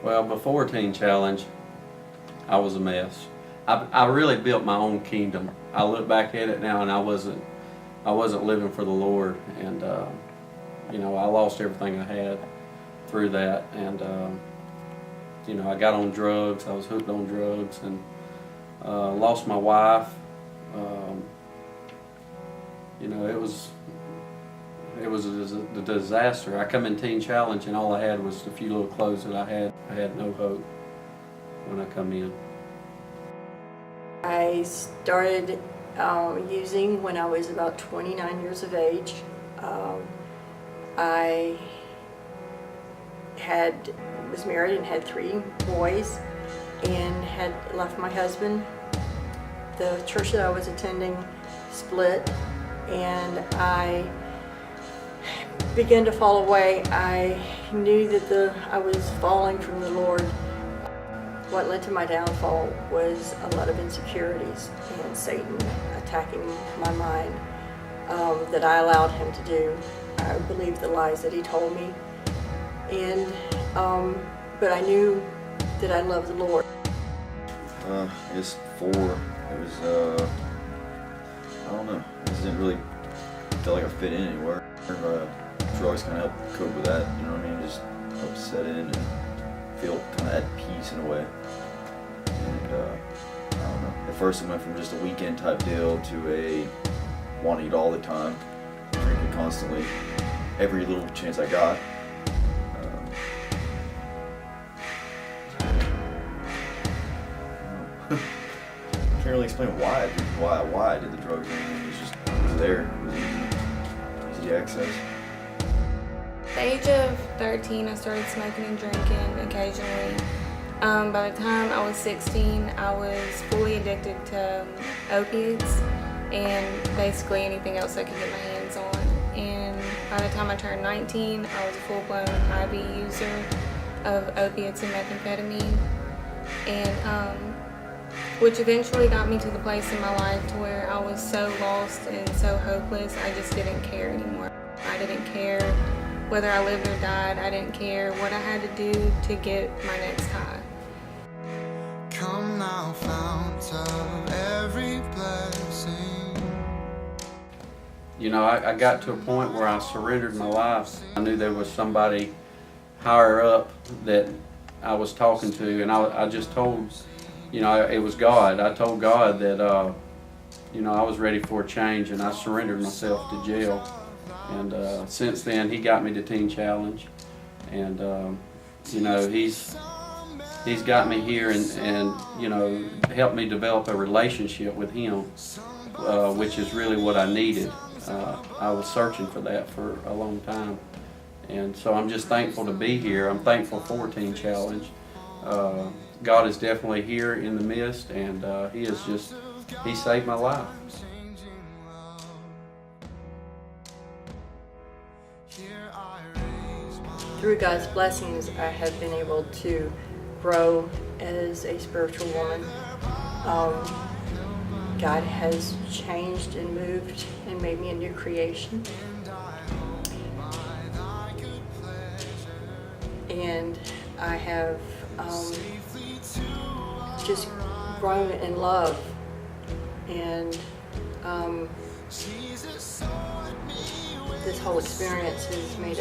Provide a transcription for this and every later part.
Well, before Teen Challenge, I was a mess. I really built my own kingdom. I look back at it now, and I wasn't living for the Lord, and you know, I lost everything I had through that, and you know, I got on drugs. I was hooked on drugs, and lost my wife. You know, it was a disaster. I come in Teen Challenge, and all I had was a few little clothes that I had. I had no hope when I come in. I started using when I was about 29 years of age. I was married and had 3 boys, and had left my husband. The church that I was attending split, and I began to fall away. I knew that I was falling from the Lord. What led to my downfall was a lot of insecurities and Satan attacking my mind that I allowed him to do. I believed the lies that he told me, and but I knew that I loved the Lord. I guess 4. It was I don't know. I just didn't really feel like I fit in anywhere. Drugs kind of helped cope with that. You know what I mean? Just helped set in and feel kind of at peace in a way. And I don't know. At first, it went from just a weekend type deal to a want to eat all the time, drinking constantly, every little chance I got. Can't really explain why I did the drugs. It was there. It was easy access. At the age of 13, I started smoking and drinking occasionally. By the time I was 16, I was fully addicted to opiates and basically anything else I could get my hands on. And by the time I turned 19, I was a full-blown IV user of opiates and methamphetamine, and which eventually got me to the place in my life to where I was so lost and so hopeless, I just didn't care anymore. I didn't care whether I lived or died. I didn't care what I had to do to get my next high. Come now, fount of every blessing. You know, I got to a point where I surrendered my life. I knew there was somebody higher up that I was talking to, and I just told, you know, it was God. I told God that, you know, I was ready for a change, and I surrendered myself to jail. And since then, He got me to Teen Challenge, and you know, He's got me here, and you know, helped me develop a relationship with Him, which is really what I needed. I was searching for that for a long time, and so I'm just thankful to be here. I'm thankful for Teen Challenge. God is definitely here in the midst, and He saved my life. Through God's blessings, I have been able to grow as a spiritual woman. God has changed and moved and made me a new creation. And I have just grown in love, and this whole experience has made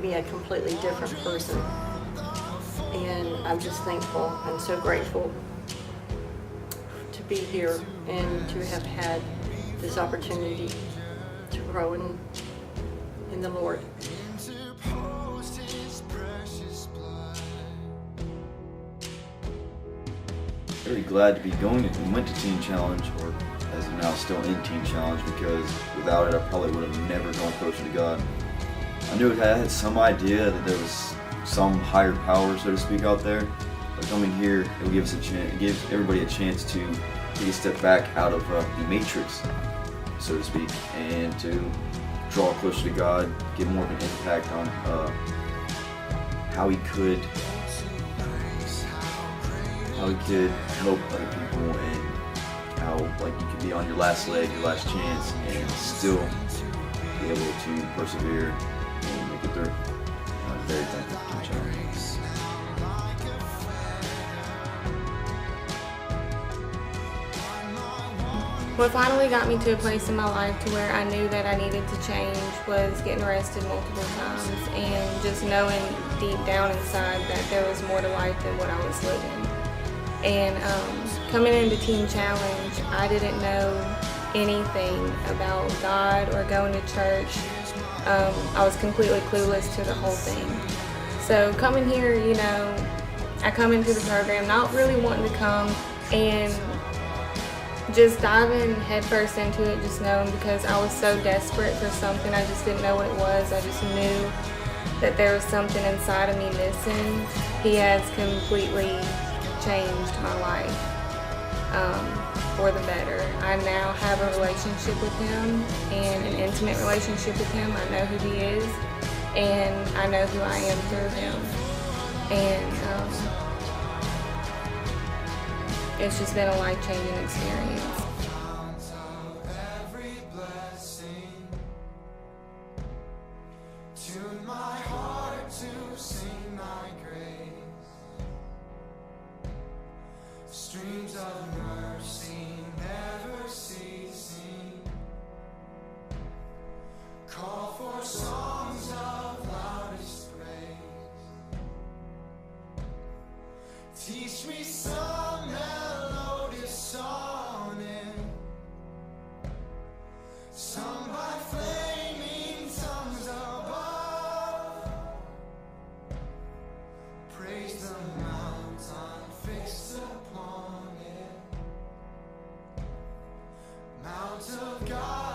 me a completely different person, and I'm just thankful. I'm so grateful to be here and to have had this opportunity to grow in the Lord. Very glad to be went to Teen Challenge, or as I'm now still in Teen Challenge, because without it I probably would have never gone closer to God. I knew I had some idea that there was some higher power, so to speak, out there. But coming here, it will give us a chance. It gives everybody a chance to take a step back out of the matrix, so to speak, and to draw closer to God, get more of an impact on how He could help other people, and how like you could be on your last leg, your last chance, and still be able to persevere and make it through. very thankful for Teen Challenge. What finally got me to a place in my life to where I knew that I needed to change was getting arrested multiple times and just knowing deep down inside that there was more to life than what I was living. And coming into Teen Challenge, I didn't know anything about God or going to church. I was completely clueless to the whole thing. So coming here, you know, I come into the program not really wanting to come and just diving headfirst into it, just knowing because I was so desperate for something. I just didn't know what it was. I just knew that there was something inside of me missing. He has completely changed my life for the better. I now have a relationship with him, and an intimate relationship with him. I know who he is, and I know who I am through him. And it's just been a life-changing experience. Tune my heart to sing thy grace. Streams of mercy never ceasing. Call for songs of loudest praise. Teach me some melodious sonnet, sung by flaming tongues above. Praise the mountain fixed upon it, Mount of God.